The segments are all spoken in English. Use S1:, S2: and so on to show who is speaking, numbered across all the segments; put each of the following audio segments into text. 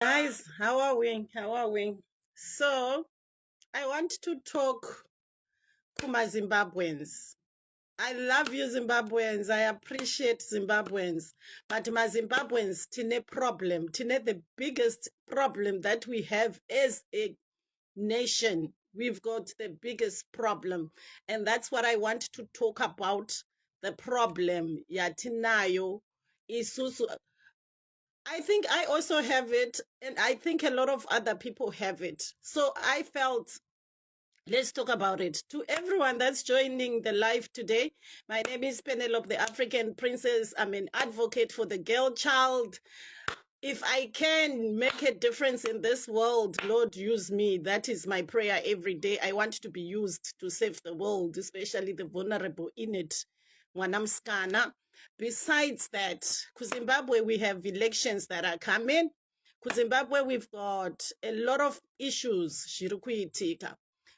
S1: Guys, how are we? How are we? So, I want to talk to my Zimbabweans. I love you, Zimbabweans. I appreciate Zimbabweans. But my Zimbabweans, tine problem. Tine the biggest problem that we have as a nation. We've got the biggest problem. And that's what I want to talk about. The problem. Yatinayo. Isusu. I think I also have it, and I think a lot of other people have it. So I felt, let's talk about it. To everyone that's joining the live today, my name is Penelope, the African Princess. I'm an advocate for the girl child. If I can make a difference in this world, Lord, use me. That is my prayer every day. I want to be used to save the world, especially the vulnerable in it. Wanamskana. Besides that, Zimbabwe, we have elections that are coming. Zimbabwe, we've got a lot of issues.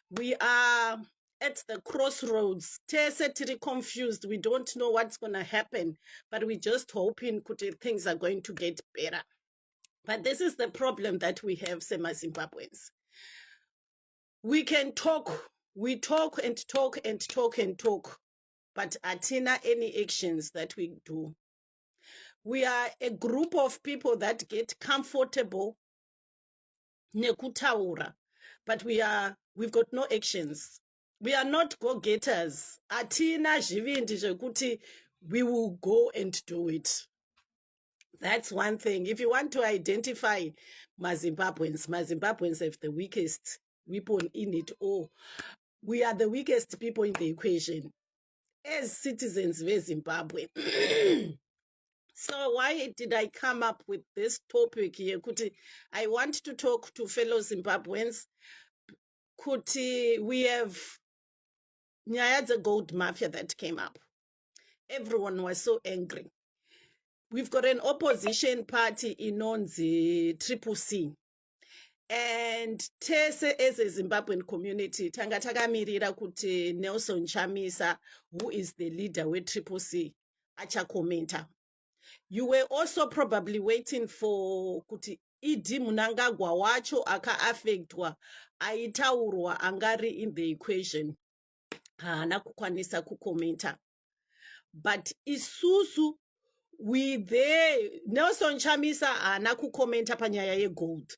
S1: We are at the crossroads. Tiri confused. We don't know what's going to happen, but we're just hoping things are going to get better. But this is the problem that we have, Sema Zimbabweans. We can talk. We talk and talk and talk and talk, but atina any actions that we do. We are a group of people that get comfortable nekutaura, but we've got no actions. We are not go-getters. Atina zvivindi zvekuti we will go and do it. That's one thing. If you want to identify Zimbabweans have the weakest weapon in it all. We are the weakest people in the equation as citizens of Zimbabwe. So why did I come up with this topic here? I want to talk to fellow Zimbabweans. We have the Gold Mafia that came up. Everyone was so angry. We've got an opposition party in the Triple C. And Tese as a Zimbabwean community, Tangatamirira kuti Nelson Chamisa, who is the leader with Triple C, acha commenta. You were also probably waiting for kuti Idi Mnangagwa wacho aka affectwa, aitaurwa angari in the equation. Haana kukwanisa kukomenta. But isusu, we there, Nelson Chamisa haana kukomenta panyaya ye gold.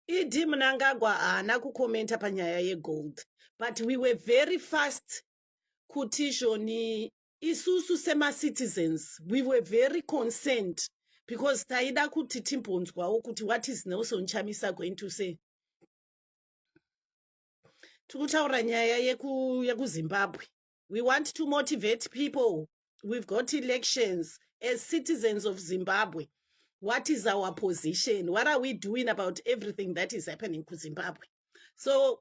S1: Idi Mnangagwa haana kukomenta panyaya ye gold. But we were very fast kuti Joni isusu sema citizens, we were very concerned because taida kuti timbonzwawo kuti what is Nelson Chamisa going to say. Tikutaura nyaya yeku Zimbabwe. We want to motivate people. We've got elections as citizens of Zimbabwe. What is our position? What are we doing about everything that is happening to Zimbabwe? So,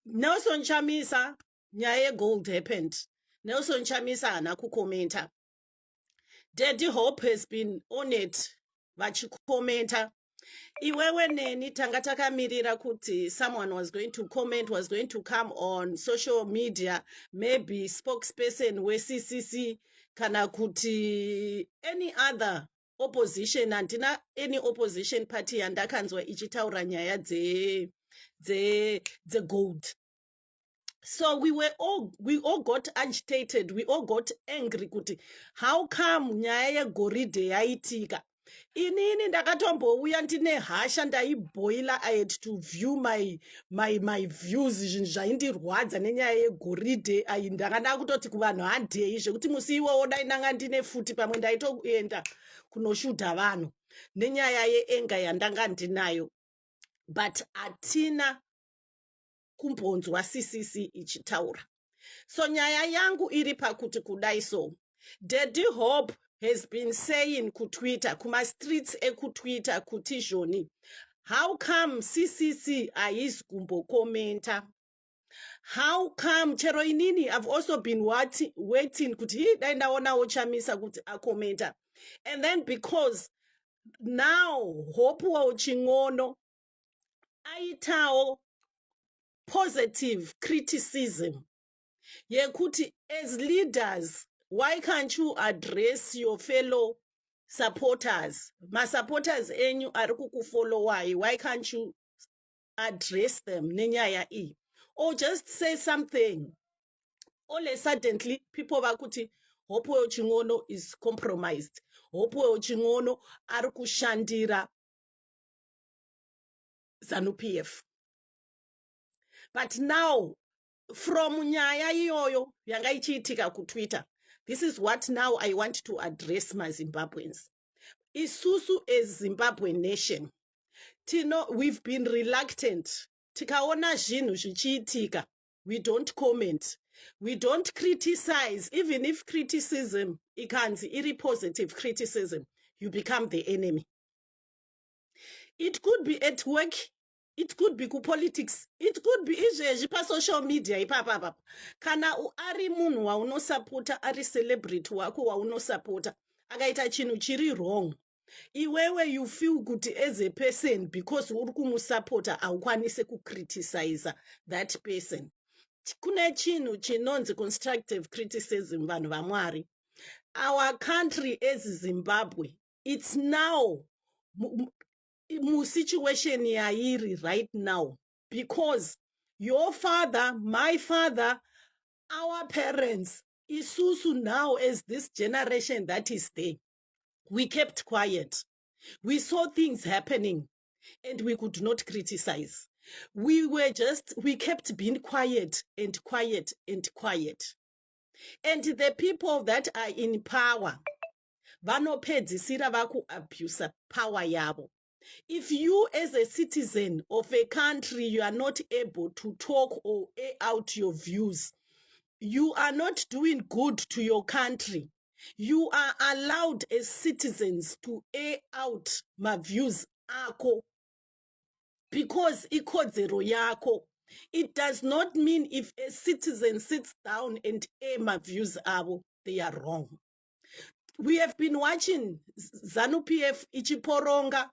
S1: Nelson Chamisa, nyaya gold happened. Nelson Chamisa hana kukomenta. Daddy Hope has been on it. Vachikomenta. Iwewe neni tangatamirira kuti someone was going to comment, was going to come on social media, maybe spokesperson we CCC, kana kuti any other opposition, andina any opposition party yandakanzwa ichitaura nyaya dze gold. So we all got agitated, we all got angry kuti how come nyaya goridhe yaitika. Inini ndakatombouya ndine hasha ndaiboila. I had to view my views zvaindirwadza nenyaya yegoridhe ai ndakada kutoti kuvanhu handei zvekuti musi iwowo dai ndanga ndine futi pamwe ndaitoenda kunoshudha vanhu nenyaya yeenga yandanga ndinayo, but atina kumbonzwa CCC ichitaura. So nyaya yangu iri pakuti kudai so Daddy Hope has been saying kutwitter, kuma streets ekutwitter kuti Joni, how come CCC haizi kumbokomenta? How come chero inini I've also been waiting kuti dai ndaonawo Chamisa kuti akomenta. And then because now Hope wa Chingono aitawo positive criticism yekuti as leaders, why can't you address your fellow supporters ma-supporters enyu ari kukufollowai, why can't you address them nenyaya iyi, or just say something? All suddenly people vakuti hope wechingono is compromised, hope wechingono ari kushandira ZANU-PF. But now from nyaya iyoyo yanga ichiitika kuTwitter, this is what now I want to address my Zimbabweans. Isusu as Zimbabwe nation, we've been reluctant. Tikaona zvinhu zvichiitika, we don't comment, we don't criticize. Even if criticism ikanzi iri positive criticism, you become the enemy. It could be at work, it could be politics, it could be izvezvi social media ipapapa. Kana ari munhu waunosapota, ari celebrity wako waunosapota, akaita chinhu chiri wrong, iwewe you feel good as a person because uri kumusapota haukwanise kucriticize that person. Kune chinhu chinonzi constructive criticism, vanhu vaMwari. Our country as Zimbabwe, it's now situation yairi right now because your father, my father, our parents, isusu now as this generation that is there, we kept quiet. We saw things happening and we could not criticize. We kept being quiet and quiet and quiet. And the people that are in power, vanopedzisira vakuabuse power yavo. If you as a citizen of a country, you are not able to talk or air out your views, you are not doing good to your country. You are allowed as citizens to air out my views ako because ikodzero yako. It does not mean if a citizen sits down and air my views abo, they are wrong. We have been watching ZANU-PF ichiporonga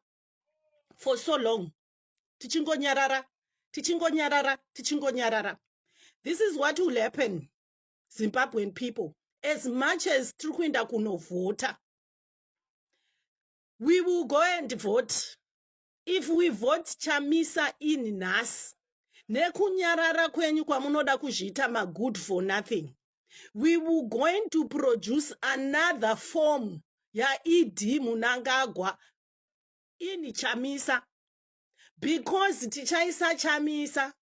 S1: for so long. Tichingonyarara, tichingonyarara, tichingonyarara. This is what will happen, Zimbabwean people. As much as Trukwinda kuno vota, we will go and vote. If we vote Chamisa in nas, nekunyarara kwenyu kwamunoda kuzviita ma good for nothing, we will going to produce another form ya ED Munangagwa in Chamisa. Because tichaisa Chamisa,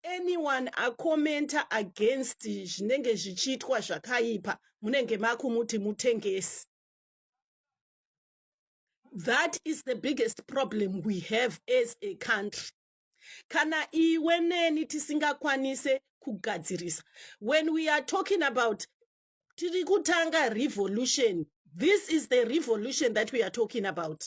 S1: anyone a commenter against zvinenge zvichiitwa zvakaipa munenge makumuti mutengesi. That is the biggest problem we have as a country. Kana iwe neni tisingakwanise kugadzirisa. When we are talking about tirikutanga revolution, this is the revolution that we are talking about.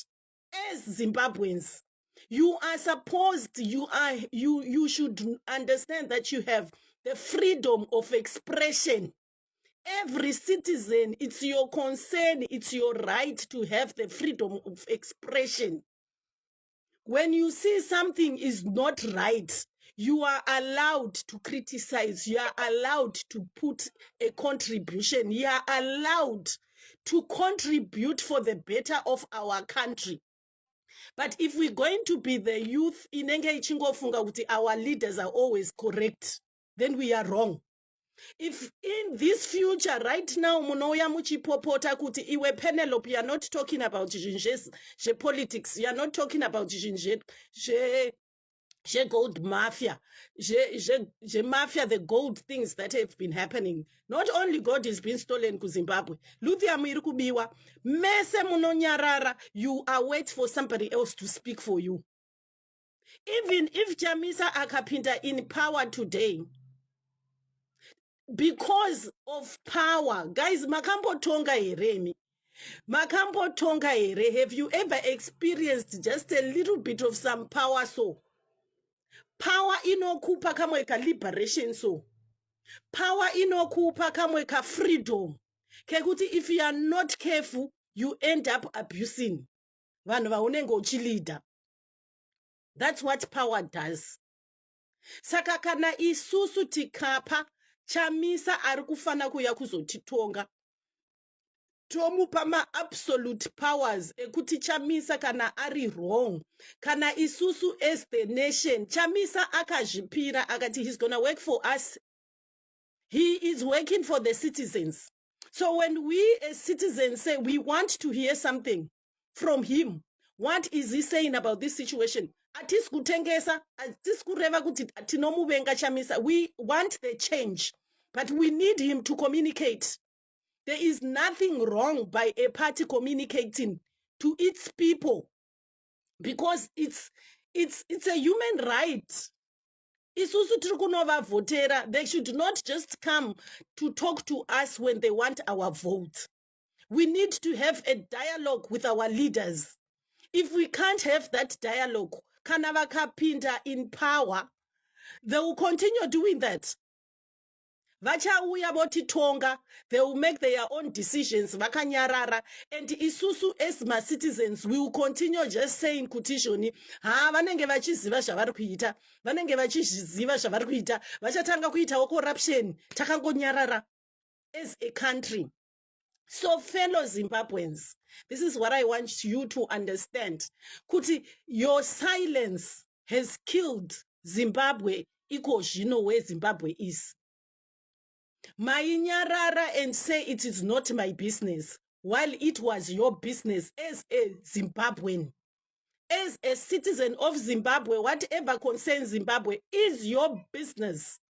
S1: As Zimbabweans, you are supposed, you should understand that you have the freedom of expression. Every citizen, it's your concern, it's your right to have the freedom of expression. When you see something is not right, you are allowed to criticize, you are allowed to put a contribution, you are allowed to contribute for the better of our country. But if we're going to be the youth, our leaders are always correct, then we are wrong. If in this future right now munoya muchipopota kuti iwe Penelope, you are not talking about politics, you are not talking about Gold Mafia, Mafia, the gold things that have been happening. Not only gold is being stolen to Zimbabwe, lithium iri kubiwa, mese munonyarara, you are waiting for somebody else to speak for you. Even if Chamisa akapinda in power today, because of power, guys, makambo tonga heremi, makambo tonga here. Have you ever experienced just a little bit of some power? So power inokupa kamwe ka liberation, so power inokupa kamwe ka freedom, kekuti if you are not careful, you end up abusing vanhu vaunenge uchilida. That's what power does. Saka kana isusu tikapa Chamisa ari kufana kuya kuzotitonga, tomupa ma-absolute powers ekuti Chamisa kana ari wrong, kana isusu as the nation. Chamisa akazvipira akati he's gonna work for us. He is working for the citizens. So when we as citizens say we want to hear something from him, what is he saying about this situation? Atis kutengesa, atis kureva kuti atinomuvenga Chamisa. We want the change, but we need him to communicate. There is nothing wrong by a party communicating to its people, because it's a human right. Isusu tiri kunovavhotera. They should not just come to talk to us when they want our vote. We need to have a dialogue with our leaders. If we can't have that dialogue, kana vakapinda in power, they will continue doing that. Vachauya votitonga, they will make their own decisions, vakanyarara, and isusu as my citizens, we will continue just saying kutishoni, vanenge vachiziva zvavari kuita, vanenge vachiziva zvavari kuita, vachatanga kuitawo corruption, takangonyarara as a country. So fellow Zimbabweans, this is what I want you to understand. Kuti, your silence has killed Zimbabwe, equals you know where Zimbabwe is. Mainyarara and say it is not my business, while it was your business as a Zimbabwean. As a citizen of Zimbabwe, whatever concerns Zimbabwe is your business.